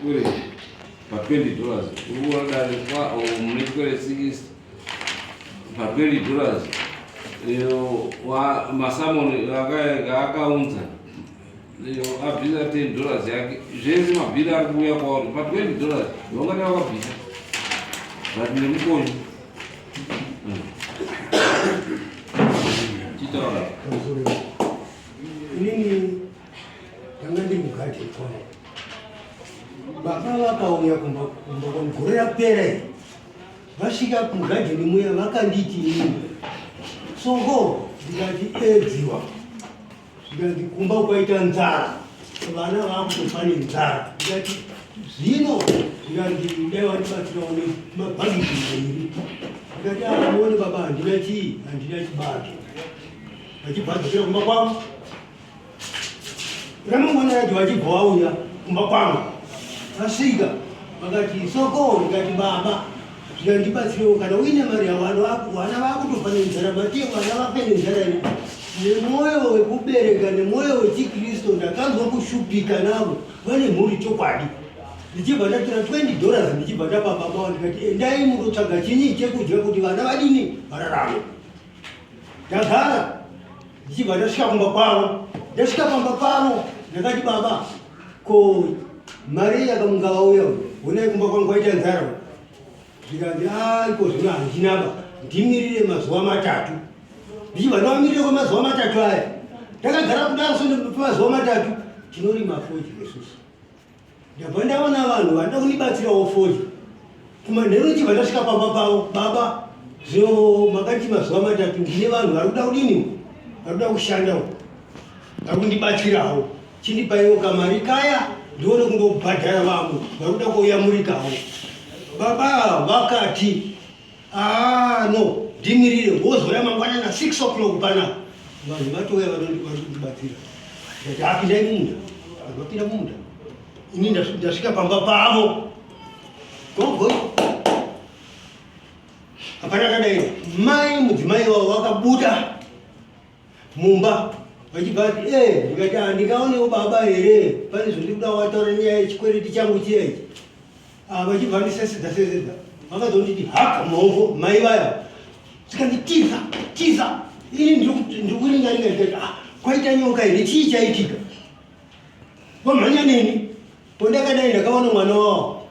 kule pa $20 uwada kwa umekole 60 pa $20 leo wa masamoni akaunza leo abila $10 yake jezi mabila kuya kwa pa $20 yonga kwa pisa bali mkonyo chitara nini tangandi mukati kwa baba vakaouya kumba kwamugorera pere vasvika kugadheni muya vakanditi inini songo ndikati edziwa ndikati kumba kwaita nzara vana vakutofa nenzara ndikati zvino ndikati dai vandibatsirawo nemabhagiti mairi ndikati amuone baba handina chii handina chibage vachibhadzikira kumba kwangu ramangwana racho vachibva vauya kumba kwangu asvika vakati soko ndikati baba zvikandibatsirewo kana uine mari yavana vakutofa nenzara matiye vana vafe nenzara nemwoyo wekubereka nemwoyo wechikristu ndakanzwa kushupika navo vane mhuri chokwadi ndichibva ndatora $20 ndichibva ndapa baba ndikati endai mundotsvaga chinyi chekudya kuti vana vadini vararame ndagara ndichibva ndasvika kumba kwavo ndasvika pamba pavo ndakati baba ko mari yakamungavauya honai kumba kwangu kwaita nzara zvikanzi aiko zvino handinaba ndimirire mazuva matatu ndichibva ndavamirire kwemazuva matatu aya ndakagara kudaro kwemazuva matatu tinorima foji nesusu ndabva ndaona vanhu vanoda kundibatsirawo foji kumanheru chibva ndasvika pamba pavo baba zvino makati mazuva matatu ndine vanhu vari kuda kudini vari kuda kushandawo vari kundibatsirawo chindipaiwo kamari kaya ndione kundobhadhara vamwe vari kuda kuuyamurikawo baba vakati no ndimirire wozoya mangwanana 6 o'clock panapa vanhu vatouya vari kundibatsira ndati apindai mumunda vanhu vapinda mumunda ini ndasvika pamba pavo gogoi hapana kadaira mai mudzimai wavo vakabuda mumba vachibva ati ndikati handingaonewo baba here pane zvondiri kuda wataura nyaya yechikwereti changu chiya ichi vachibva ndisesedza vakazonditi haka maoko mai vaya zvikanditiza ini ndiri kuringaringa ndikati kwaita nyoka here chii chaitika vamhanya neni pondakadai ndakaona mwana wavo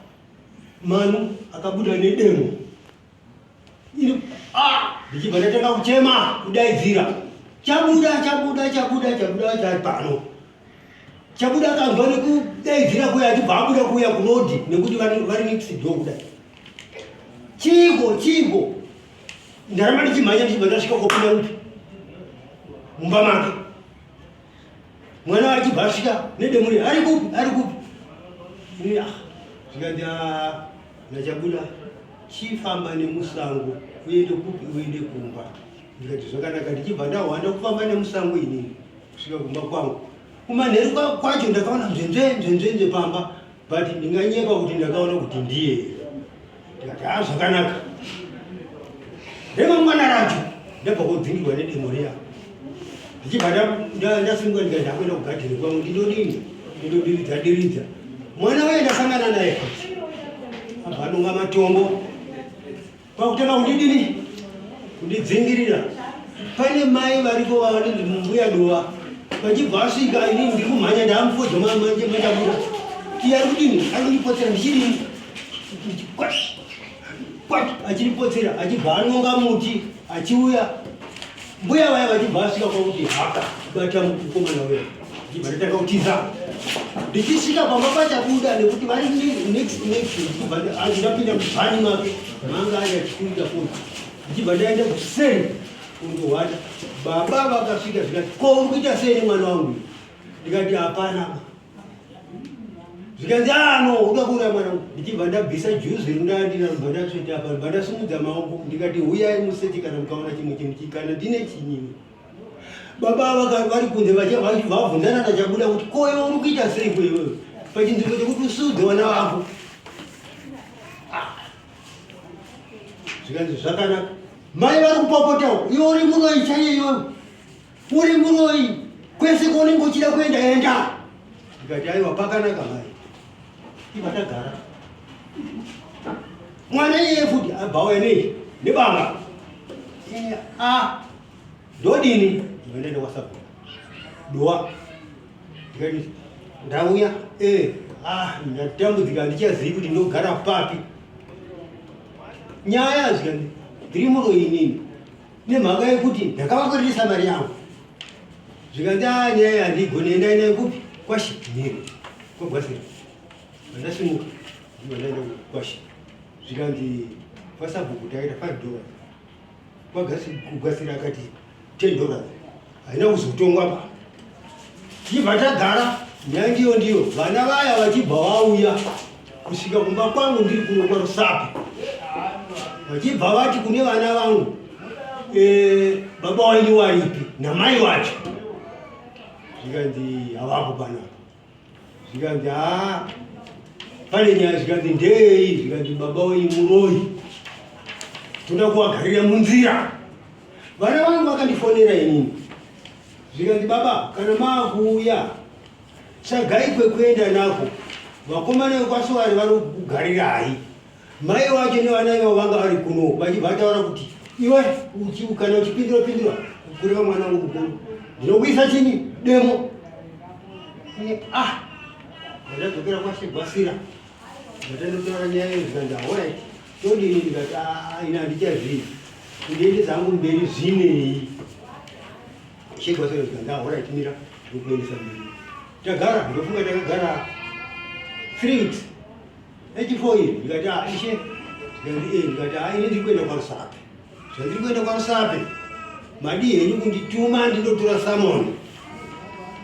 manu akabuda nedemo ndichibva ndatanga kuchema kudaidzira chabuda chari pano chabuda akanzwa nekudaidzira kuya achibva abuda kuya kunodhi nekuti vari next door kudai chiko ndaramba ndichimhanya ndichibva ndasvika kopinda upi mumba make mwana achibva asvika nedemuri ari kupi zvikati nachabuda chifamba nemusango uende kupi uende kumba ndikati zvakanaka ndichibva ndahwanda kufamba nemusango inini kusvika kumba kwangu kumanheru kwacho ndakaona nzvenze pamba but ndinganyeka kuti ndakaona kuti ndiye ndikati zvakanaka remangwana racho ndabva kodzingirwa nedemo riya ndichibva ndasunga ndikati ndakuenda kugadheni kwangu ndindodiridza mwana waye ndasangana naye kuti abva anonga matombo pakutanga kundidini kundidzingirira pane mai variko vanonzi mumbuya dova vachibva asvika inini ndiri kumhanya ndaamufodza manje machabuda iye ari kudini ari kundipotsera ndichidini kwati achiripotsera achibva anonga muti achiuya mbuya vaya vachibva asvika kwakuti haka bata mukomana weya ndichibva ndatanga kutiza ndichisvika pamba pachabuda nekuti vari next ndapinda mubhani make manga aya achikurira foti ndichibva ndaenda kuseri kundohwata baba vakasvika zvikati ko uri kuita sei mwana wangu ndikati hapana zvikanzi uda kuuraya mwana wangu ndichibva ndabvisa juzi rindandina bva ndatsveta apa bva ndasumudza maoko ndikati huyai museti kana mukaona chimwe chinhu kana ndine chinyini baba vari kunze vabvunzana nachabuda kuti koiwe uri kuita sei kwewewe pachinzvimbo chekuti usudze vana vako zvikanzi zvakanaka mai vari kupopotawo iwe uri muroi chaiye iwewe uri muroi kwese kwaunenge uchida kuenda enda ndikati aiwa pakanaka mai ivatagara mwana iye futi abhawe nei nebanga ndodini ndinoenda kwasabu doa ndikati ndauya ndatambudzika ndichazivi kuti ndogara papi nyaya zikati ndiri muno inini nemhaka yekuti ndakavakoreresa mari yangu zvikati nyaya handigoni enda inayo kupi kwashi nhero kwagwasira vandasimuka ndivandaenda kwashi zvikanzi pasabhuku taita $5 kugwasira akati $10 haina kuzotongwa pa tibva tagara nyaya ndiyo vana vaya vachibva vauya kusvika kumba kwangu ndiri kuno kwaRusape vachibva vati kune vana vangu baba wenyu waripi namai wacho zvikanzi havapo panapa zvikanzi pane nyaya zvikanzi ndei zvikanzi baba wenyu muroyi toda kuvagarira munzira vana vangu vakandifonera inini zvikanzi baba kana maakuuya sagai kwekuenda nako vakomana vekwaswari vari kugarirai mai wacho nevana ivo vanga vari kuno vachibva taura kuti iwe kana uchipindura kureva mwana wangu mukuru ndinokuisa chini demo vandadzokera kwashegwasira ndatandotaura nyaya iyo zvikanzi alright todini ndikati ina handichazivi kundiende dzangu mberi zvinei shegwasira zvikanzi alright mira ndokuendesa mberi tagara ndofunga takagara 3 weeks 84 years ndikati ishe ndikati ine ndiri kuenda kwaRusape zvandiri kuenda kwaRusape madi henyu kundituma ndindotora samoni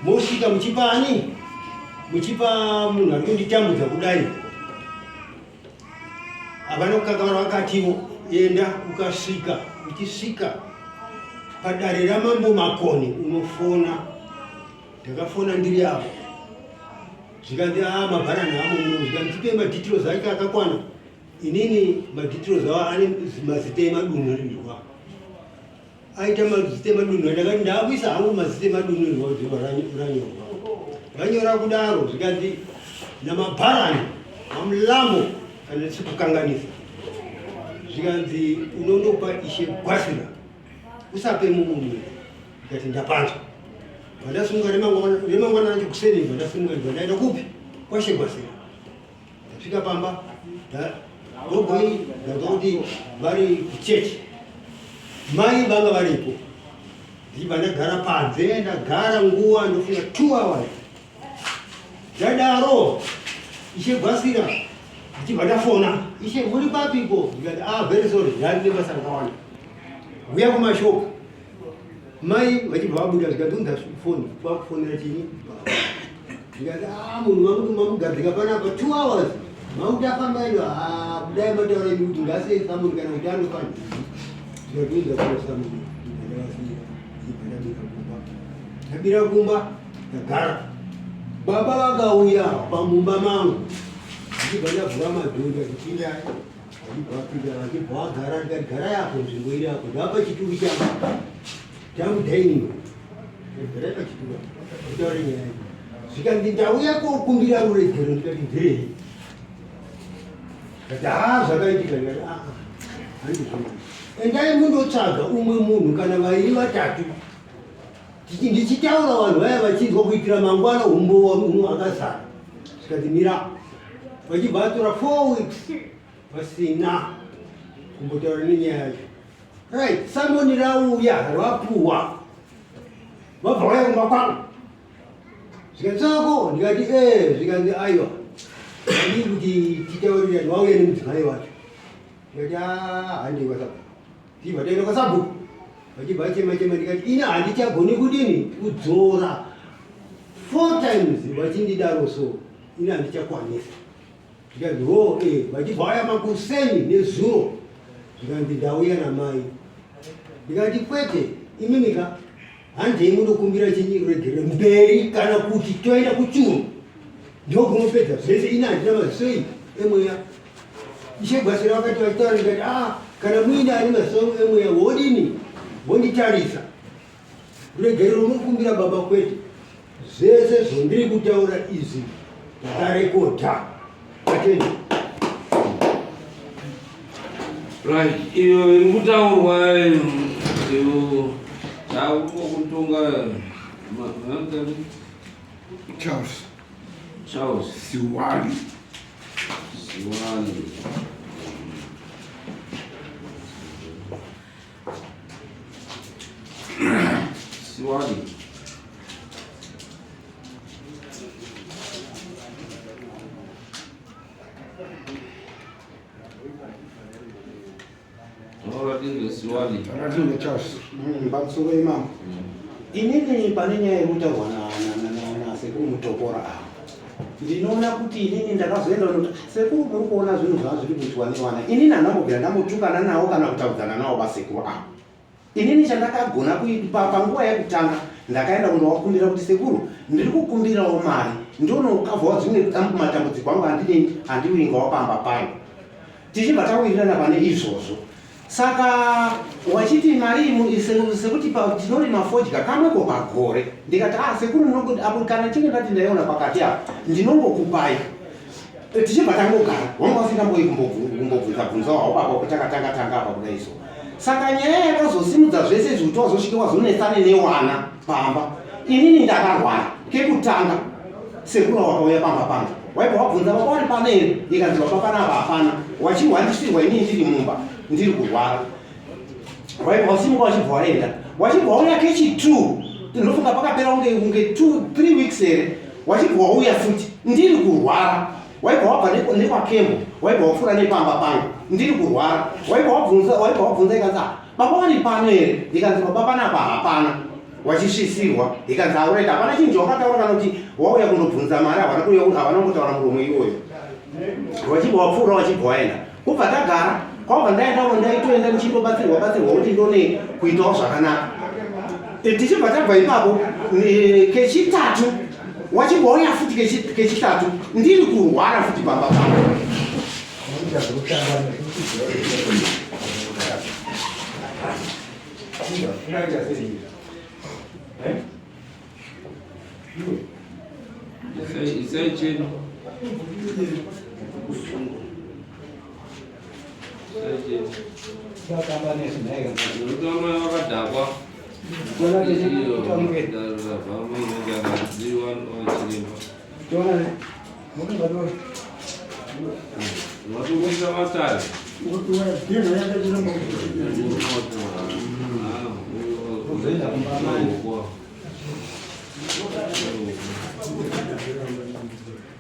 mosvika muchipani muchipa munhu ari kunditambudza kudai havana kukakavara vakatiwo enda ukasvika uchisvika padare ramambo Makoni unofona ndakafona ndiri apo zvikanzi mabharani amo muno zvikanzi tipe madhitiro acho akakwana inini madhitiro avo ane mazita emadunhurirwa aita mazita emadunhurirwa ndakati ndaakuisa hangu mazita emadunhurirwa dziva ranyorwa vanyora kudaro zvikanzi namabharani mamulamo kana tichikukanganisa zvikanzi unondopa ishe gwasira usape mumunhu ndikati ndapanzwa vandasimuka remangwana racho kuseneva ndasimuka ndaenda kupi kwashegwasira ndasvika pamba gogoi ndazwa kuti vari kuchechi mai vanga varipo ndibva ndagara panze ndagara nguva ndofunga 2 hours ndadaro ishe gwasira ndichibva ndafona ishe muri papiko ndikati very sorry ndari nebasa rakawanda uya kumashopu mai vachibva vabuda zvikanzi undafoni kwakufonera chini ndikati munhu mamugadzika panapa 2 hours makuti afambaendo kudai mataura imi kuti ngasiye samuni kana kuti anofana zvikatiudza kuno samuni ndabira kumba ndagara baba vakauya pamumba mangu ndichibva ndavhura madhonda kuchindai vachibva vagara ndikati gara yapo nzvimbo iri apo ndapa chituru changu chamudainigo ndagara pachituru kutaure nyaya zvikanzi ndauya kokumbira ruregero ndikati ndirei kati zvakaitika ndikati handizvona endai mundotsvaga umwe munhu kana vairi vatatu ndichitaura vanhu vaya vachinzwa kuitira mangwana umbo uno akazara zvikati mira vachibva vatora 4 weeks vasina kumbotaura nenyaya yacho right samoni rauya rwapuhwa vabva vaya kumba kwangu zvikati tsako ndikati zvikanzi aiwa andii kuti titaurirani wauya nemudzimai wacho ndikati handei kwasabu tibva taenda kwasabhuku vachibva chema ndikati ina handichagoni kudini kudzora 4 times vachindidaro so ina handichakwanisa ndikati vachibva vaya makuseni nezuro zvikanzi ndauya namai ndikati kwete imimika handei mundokumbira chinyiregere mberi kana kuti toenda kuchuru ndokunopedza zvese ina handina maziso iyi emweya ishegwasira vakati vachitaura ndikati kana muine ane maziso emweya wodini wonditarisa kuregere romukumbira baba kwete zvese zvondiri kutaura izvi ndakarekodha Atende. Right, iyo ngutaurwa iyo chakutunga Charles Siwali. Taratinde Charles. Bamsuko imam. Inini panenya irutaurwa na sekuru Mutopora apo. Ndinoona kuti inini ndakazoenda kuti sekuru muri kuona zvinhu zvazviri kuitwa newana. Inini handambobvira ndambotukana nawo kana kutauridzana nawo basekuru apo. Inini chandakagona kuipa panguva yekutanga ndakaenda kundovakumbira kuti sekuru ndiri kukumbirawo mari ndonokavhawo zvimwe matambudziko angu handiwingawo pamba payo. Tichibva tawirirana pane izvozvo. Saka wachiti mari sekuti tinorima fodya kamweko pagore. Ndikati sekuru apo kana chinge ndati ndaiona pakati apa ndinongokupai. Tichibva tangogara wanga usingamboyi kumbobvunza wawo baba kuti takatanga apa kudai so. Saka nyaya yakazosimudza zvese zvikuti wazosvika wazonetsane newana pamba. Inini ndakarwara kekutanga sekuru wakauya pamba. Waibva wabvunza baba wari paneri ikanzi baba panapa hapana. Wachihwandisirwa inini ndiri mumba ndiri kurwara. Waibva wasimuka wachibva waenda. Wachibva wauya kechi2 ndinofunga pakapera unge 2-3 weeks here. Wachibva wauya futi ndiri kurwara. Waibva wabva nekwakembo waibva wapfuura nepamba pangu ndiri kurwara. Waibva wabvunza ikanzi baba wari pano here ikanzi baba panapa hapana. Wachisvisirwa ikanzi auraita hapana chinhu chawakataura kana kuti wauya kundobvunza mari havana kungotaura muromo iyoyo. Wachibva wapfuura wachibva waenda. Kubva tagara kwabva ndaitoenda ndichitobatsirwa kuti ndone kuitawo zvakanaka. Tichibva tabva ipapo kechitatu wachibva wauya futi kechitatu ndiri kurwara futi pamba pangu.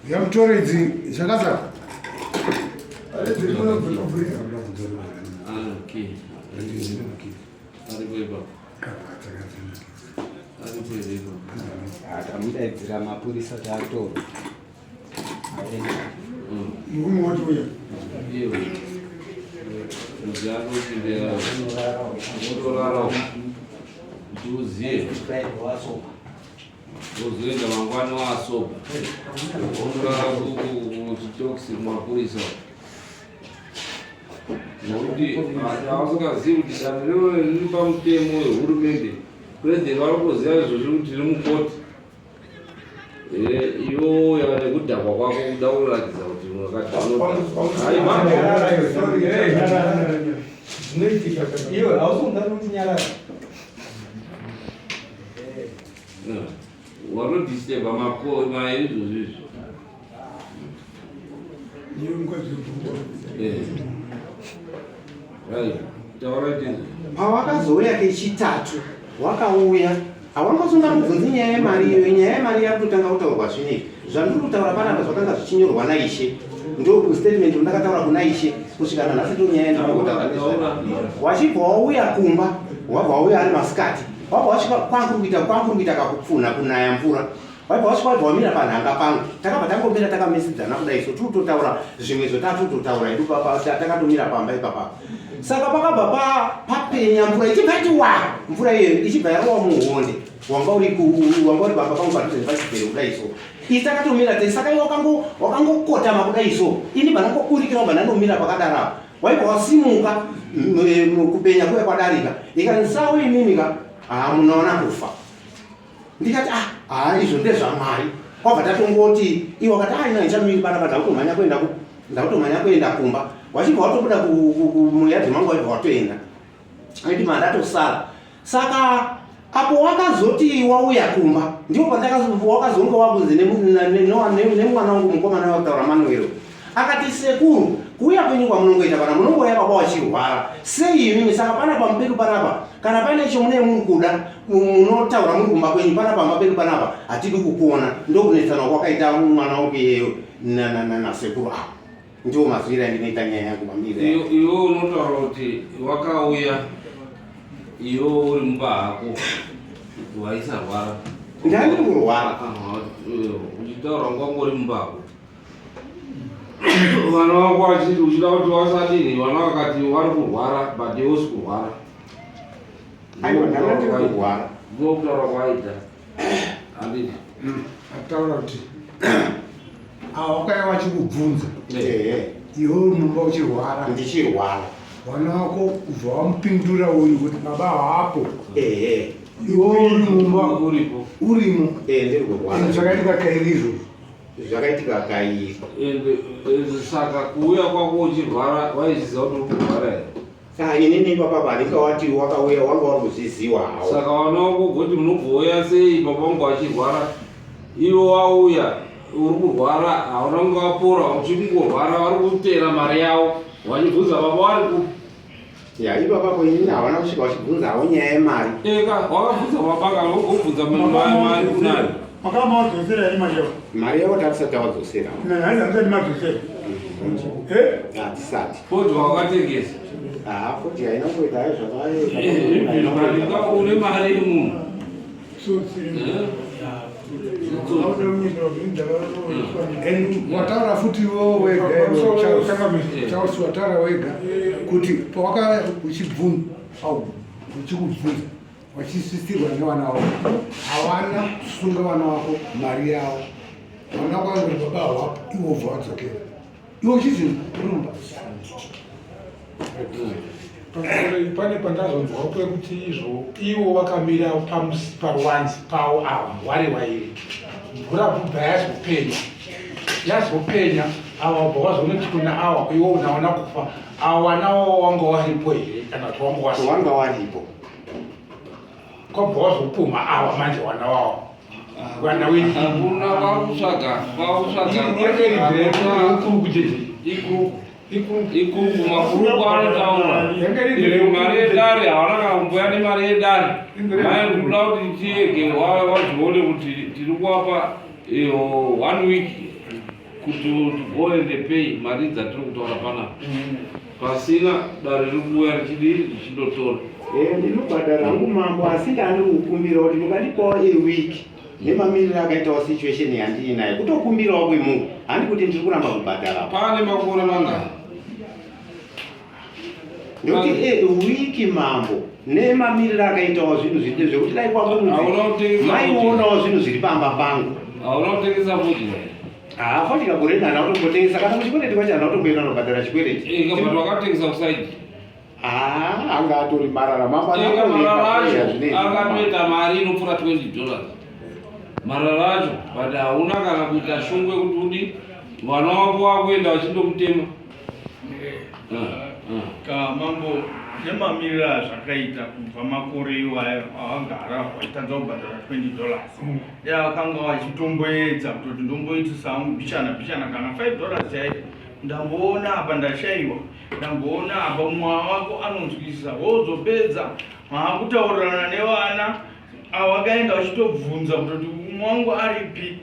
Yamutoredzi zvakazara. Akamudaidzira mapurisa taatoro. Murume wacho uya. Uzoenda mangwani wasopa unorara kuchitoksi mapurisa nokuti hausingazivi kuti danho rero riri pamutemo wehurumende. Purezidendi vari kuziva izvozvo kuti riri mukoti. Iwo yava nekudhakwa kwako kuda kuratidza kuti warodisturba mairi izvozvo izvo. Pawakazouya kechitatu wakauya hawangasungambobvunzi nyaya yemari iyo. Nyaya yemari yakutotanga kutaurwa zvinezvi zvandiri kutaura panapa zvakanga zvichinyorwa naishe. Ndo statement ndakataura kuna ishe kusvika nanhasi tonyaya ndinotaura. Wachibva wauya kumba wabva wauya ari masikati wabva wasvika kwangu kuita kakupfunha kunaya mvura. Waibva wasvika wabva wamira panhanga pangu takabva tangomira takamesidzana kudai so tiri zvimwe zvotaura edu takatomira pamba ipapa. Saka pakabva papenya mvura ichibva itiwa mvura iyoyo ichibva yarowa muhonde wanga uri pamba pangu padhuze nepachigero kudai so. Isi takatomira tese. Saka iwe wakangokotama kudai so. Ini pandangoburikira wabva ndandomira pakadaro. Waibva wasimuka kupenya kuya kwadarika ikanzi sawa imimika munaona kufa. Ndikati izvo ndezvamari kwabva tatongoti iwe wakati aina nichamiri panapa ndakutomhanya kuenda kumba wachibva watobuda muyadzi mangu waibva watoenda aiti mandatosara saka apo wakazoti wauya kumba ndipo wakazonge wabvunze nemwana wangu mukomana wataura Manuel akati sekuru kuuya kwenyu kwamunongoita pana munongoya baba wachirwara sei imimi saka panapa mupedu panapa kana pane chomune mukuda munotaura muri kumba kwenyu panapa mapedu panapa hatidi kukuona ndokunetsana kwakaita mwana wangu nasekuru apo ndiwo mazwira ndinoita nyaya yangu mamire iwe unotaura kuti wakauya iwe uri mumba hako waisarwara ndani kurwara uchitaura ngwangu uri mumba hako vana vako vachiti uchida kuti wasadini vana vakati vari kurwara but iwe usi kurwara aiwa ndakati kurwara ndokutaura kwaita handiti ataura kuti wakaya wachikubvunza iwe mumba uchirwara ndichirwara vana vako kubva wamupindura uyu kuti baba hapo iwe uri mumba uripo urimo ndiri kurwara zvakaitika kairizo zvakaitika kairi saka kuuya kwako uchirwara waiziva kuti uri kurwara here inini papa vandinga wati wakauya wanga wari kuzviziva hawo saka vana vako goti munogouya sei baba vangu achirwara iwe wauya uri kurwara hauna kunge wapora uchingorwara vari kutera mari yavo wachibvunza baba vari ku ipapapo inini havana kusvika vachibvunza havo nyaya yemari eka wakabvunza baba kana ugobvunza mari kunani makama wadzosera here mari yavo mari yavo tatisati tawadzosera haisati madzosera hatisati fodya wakatengesa foti hainangoita hayo zvakaika une mari yemunhu wataura futi iwo wega Charles wataura wega kuti pawakauya uchikubvunza wachisisirwa nevana vako havana kusunga vana vako mari yavo vana vako vangori baba havapo iwo bva wadzokera iwo uchizi rumba pane pandazonzwa kwekuti ivo vakamira paruwanzi pavo ava wari wairi mvura bvubva yazopenya ava wabva wazoona kuti kuna ava iwo unaona kufa ava nawo wanga waripo here kana kuti wanga waripo kwabva wazopuma ava manje wana wavo wana weikuru ikuku makuru kwanotaura mari yedare havana kana kumboya nemari yedare mai kuda kuti tiege wazvione kuti tiri kuwapa 1 week kuti go and pay mari dzatiri kutaura panapa pasina dare riri kuuya richindotora ndinobhadhara hangu mambo asi ndani kukumbira kuti mukandipawo week nemamiriro akaitawo situation yandiinayo kutokumbirawo kwemunhu handi kuti ndiri kuramba kubhadhara pane makore mangani ndokuti wiki mambo nemamiriro akaitawo zvinhu zvide zvekuti dai kwamunmaioonawo zvinhu zviri pamba pangu hauna kutengesa futi foti kagorenda hana kutongotengesa kana muchikwereti kwacho hana kutongoenda nobhadhara chikwereti but wakatengesa kusaidi anga atori marara marara acho akatoita mari inopfuura $20 marara acho but hauna kana kuita shungwe kuti udi vana wako wakuenda vachindomutema mambo nemamiriro azvakaita kubva makore iwayo avagara vaitadza kubhadhara $20 vakanga vachitomboedza kutoti ndomboitisa hangu bhichana kana $5 chaivo ndamboona apa ndashayiwa ndamboona apa mumwe wako anonzwisa wozopedza maakutaurirana nevana avakaenda vachitobvunza kutoti umwe wangu aripi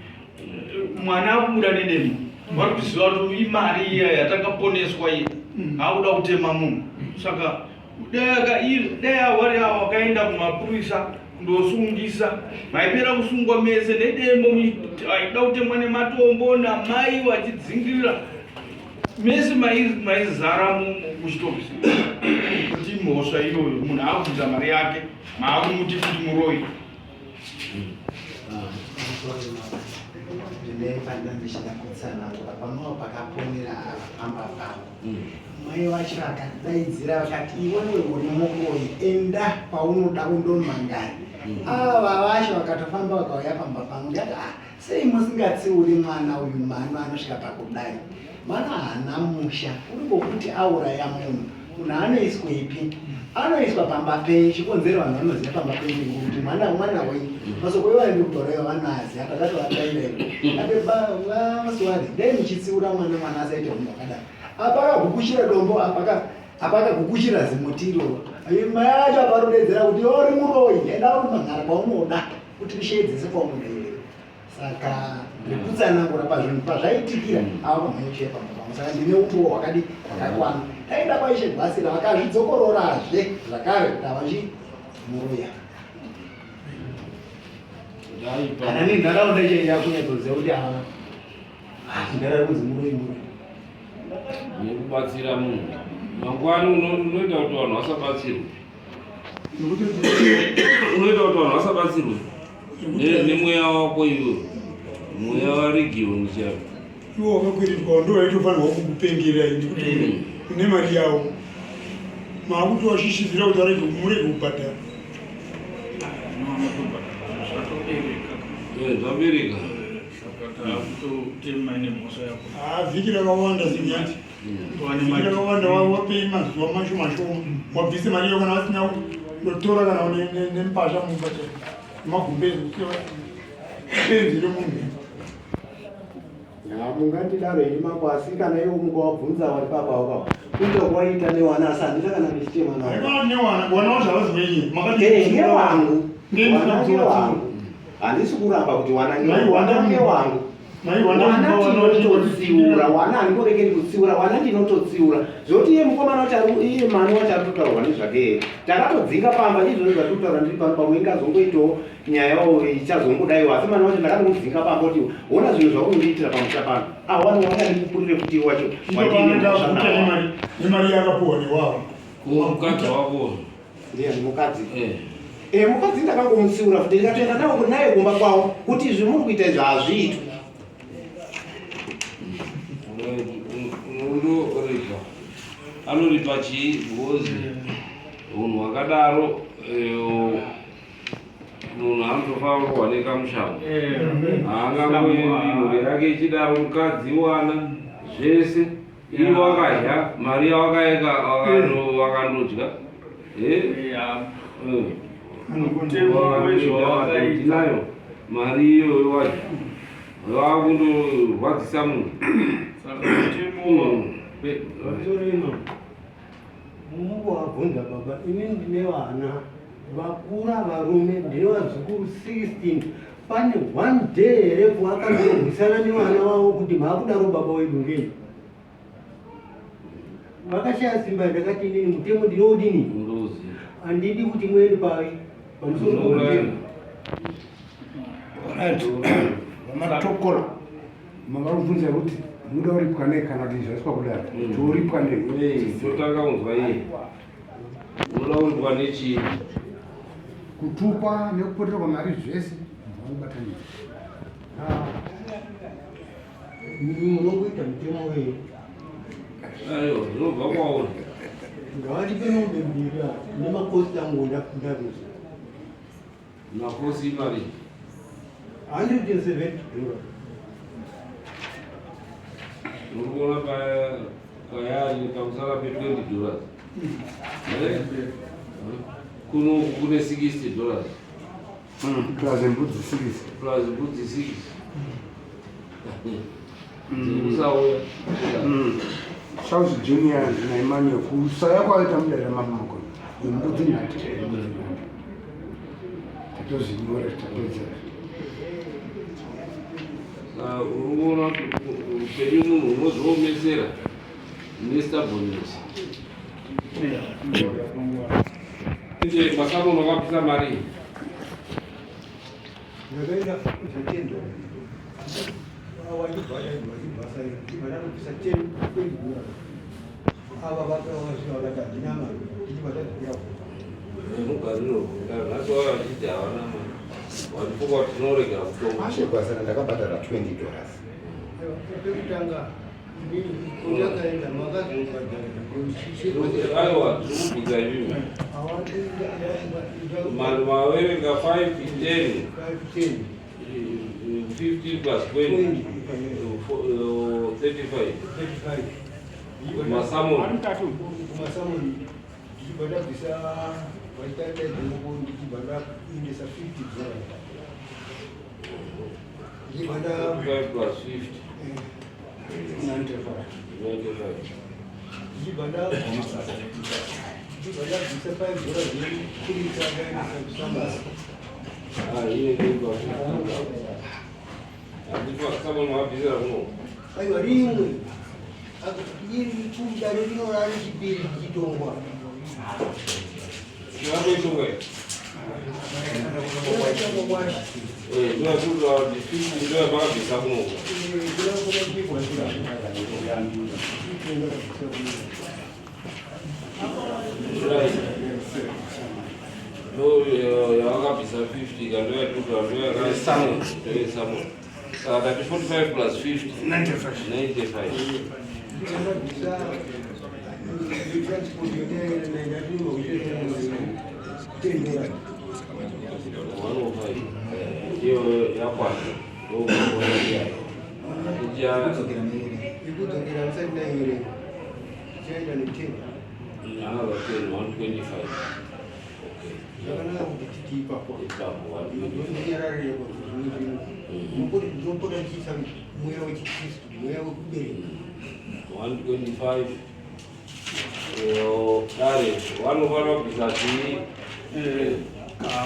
mwana akubuda nedemo vari kuziva kuti imari iya yatakaponeswa iyi akuda kutema munhu saka dai avari ava vakaenda kumapurisa kundosungisa maipera kusungwa mese nedembo aida kutemwa nematombo namai vachidzingirira mese maizara muchitobvisi kuti mhosva iyoyo munhu akubvisa mari yake maakumuti kuti muroi ndinepandandishida kutsanangura pamao pakaponera pamba pangu mai vacho vakadaidzira vakati iwewe uri muroyi enda paunoda kundomangari ava vacho vakatofamba vakauya pamba pangu ndati sei musingatsiuri mwana uyu mano anosvika pakudai mana hana musha uri ngokuti auraya munhu munhu anoiswepi anoiswa pamba pei chikonzero vanhu vanoziva pamba pei kuti mwana wei masoko ivaendi kutoreva vanazi akatatovatairai atemaswari dai muchitsiura mwana asaite munhu wakadai apakagukuchira dombo apakagukuchira zimutiro mai acho aparodedzera kuti ori muroi enda uri manhara kwaunoda kuti rishedzese kwaunoda iwe saka ndikutsanangura pazvinhu pazvaitikira ava kumhanyuchepa pamwe saka ndine umboo hwakadi hwakakwana taenda kwaishe gwasira vakazvidzokororazve zvakare kuti havachimuroya kana nenharaunda ichaiya kunyatsoziva kuti ndara kunzi muroi nekubatsira munhu mangwani unoita kuti vanhu vasabatsirwe unoita kuti vanhu vasabatsirwe nemweya wako iwe mweya waregioni chavo iwo wakakwirirwa ndo waitofanirwa kukupengerera ini une mari yavo maakuti washishizira kuti arege murege kubhadhara zvabereka vhiki rakawanda zinyati vhiki rakawanda wapei mazuva masho mashoma wabvise mari iyo kana vasina kutora kana nempasha mubhadhara magumbezi benzire munhu mungandidaro ini makwasi kana iwo mungawabvunza vari papa wakava kutokuwaita newana asi handina kana ndichitema wana wazvavazivenyi ngewangu handisi kuramba kuti wana ngewangu wana ndinototsiura wana handingorekeri kutsiura wana ndinototsiura zvoti iye mukomana iye mani wacho ari kutaurwa nezvake takatodzinga pamba izvozvo zvatinotaura ndiri pano pamwe ingazongoitawo nyaya yawo ichazongodaiwa asi mani wacho ndakatodzinga pamba kuti ona zvinhu zvaunondiitira pamusha pano wana wakandikupurire kuti wacho nemari yakapuwa newavo mukadzi wako ndiye mukadzi mukadzi ndakangomutsiura futi ndikatoenda nawo naye kumba kwawo kuti izvi muri kuita izvi hazviitwi unoripa anoripa chii because munhu wakadaro munhu anotofanirwa nekamushango haangangoendi mhuri yake ichidaro mukadzi wana zvese iye wakadya mari yawakaeka wakandodya tinayo mari iyoyo wadya wakundorwadzisa munhu mungu wabvunza baba ini ndine vana vakura varume ndine vazukuru 16 pane one day here kuvakandirwisana nevana vavo kuti maakudaro baba wedu ngei vakashaya simba ndakati inini mutemo ndinoudini handidi kuti muende pavi pamusoro vamatokora mavarubvunza kuti muda uripwa nei kana kuti zvaiswa kudaro touripwa nei totanga kunzwa iye unoda uripwa nechii kutukwa nekupoterwa mari zvese vakubatanidza munokuita mutemo wei aiwa zvinobva kwauri ngavatipe nobembira nemakosti angu ndakuzi makosi imari $170 urikuona payari pakusara pe$20 kuno kune $60 plus mbudzi 6 plus mbudzi 6 usauya Charles Junior na Emmanuel kusaya kwaita mudada mamako mbudzi nhatu tatozvinyora tatozera urikuona upenyu munhu unozviomesera nestability masamu makapisa mari ndakaenda $10 awaibvaibvaibvasaibvananopisa $10 ava vakavakati handina mari ichivatadzira mugariro natoa vachiti havana mari watipoka kuti tinoregera kutonga ashe gwasana ndakabhadhara $20 pekutanga ndakaenda makazobhadhara aiwa tiri kubvunza ivimi mali mawerenga 5 10 15 plus 20 35 masamoni Kibanda bisa waitata dulu kibanda ini sa 50 dollars. Kibanda 5 plus 50 95. Kibanda bisa 5 dollars kuli sana sama. Ini juga. Jadi sama mau bisa mau. Ayo ringu. Aku ini pun dari orang kibiri kitongwa. Siapa itu guys? Dua di sini dua bagus bisa mau. Ya agak bisa 50 kan dua kan sama. Tapi 45 plus 50 95. Hiyo ya kwanza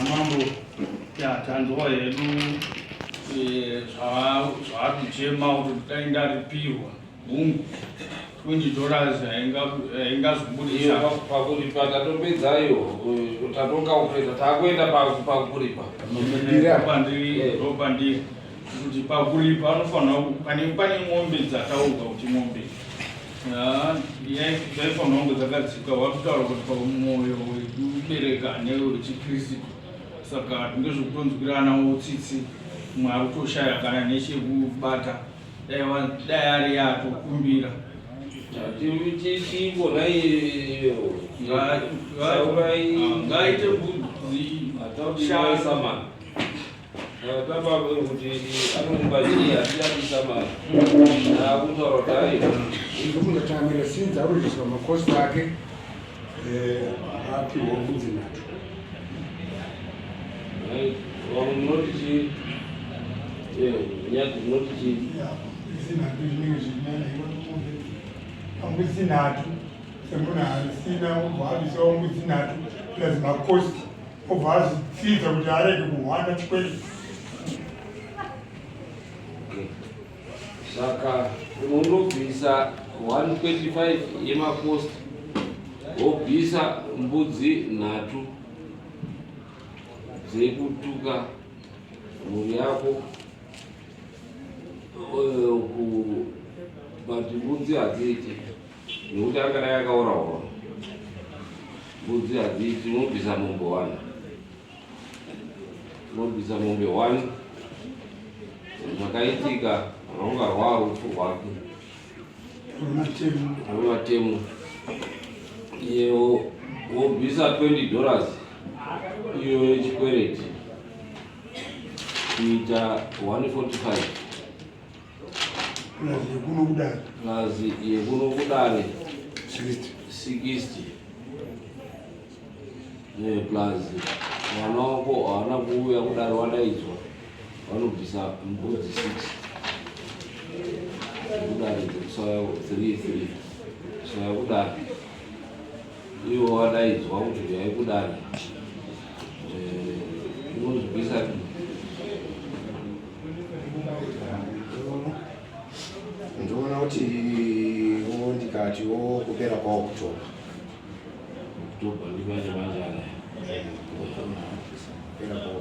mambo ya tanzwa yedu zvatichema kuti taenda ripiwa mungu $20 ingazobudisa pakuripa tatopedzayo tatokaupreta takuenda pakuripa ndopandiri kuti pakuripa anofanira pane mombe dzatauka kuti mombe dzaifanira kunge dzakadzika wakutaura kuti pamwoyo wekubereka newechikristu saka ndezvekutonzwirana utsitsi mwari kutoshaya kana nechekubata dai ari yatokumbira tichingona iyo ngaite mbudzi shasama taba kuti anomubatia tiyatisama akutaura kudai ndikunatamira sinzi arudiswa makosi ake apiwa mbudzi nato munoti nyati munoti mbudzi nhatu semuna asina obva avisawo mbudzi nhatu plus makosti obva azvitsidza kuti arege kuhwana chikwedi. saka unondobvisa 125 yemakosti wobvisa mbudzi nhatu dzekutuka mhuri yako bati mbudzi hadziiti nekuti akada yakauraura mbudzi hadziiti unobvisa mombe 1 unobvisa mombe 1 makaitika rwanga rwarufu rwake rwematemu iyo wobvisa $20 iyo yechikwereti kuita 145 plazi yekuno kudare 60 plazi vana wako havana kuuya kudare wadaidzwa vanobvisa mbudzi 6 kudare dzekusaya 33 kusaya kudare iwo wadaidzwa kuti vyai kudare unozvibvisa ndinoona kuti ndikatiwo kupera kwaOctober ndimanje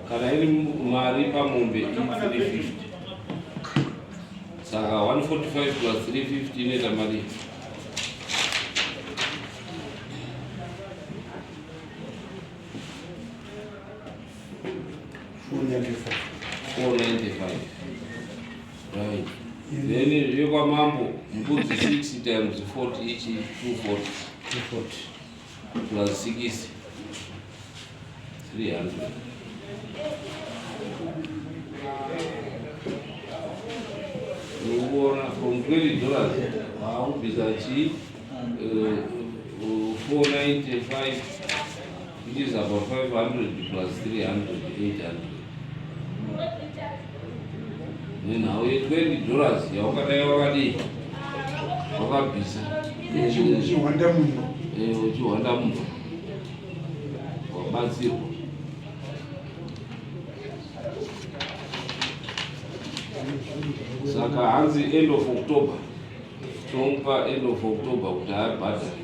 kana iri mari pamombe 350 saka 145 plus 350 inoita mari $495 right. Then yokwamambo mbudzi 6 times 40 ichi 240 plus 60 300. From $20, bisa chi 495, which is about 500 plus 300, 800. Now $20, wakati wakabisa. Uchiwanda muno. Uchiwanda muno. Wabatsirwa. Saka hanzi end of October. Tomupa end of October kuti abhadhare.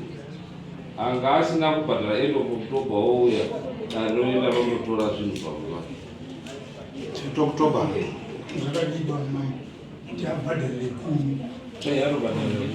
Anga asina kubhadhara end of October ouya anoenda vanotora zvinhu pakuva. October. Zvakadibwa mai kuti abhadharire 10. Anobhadhara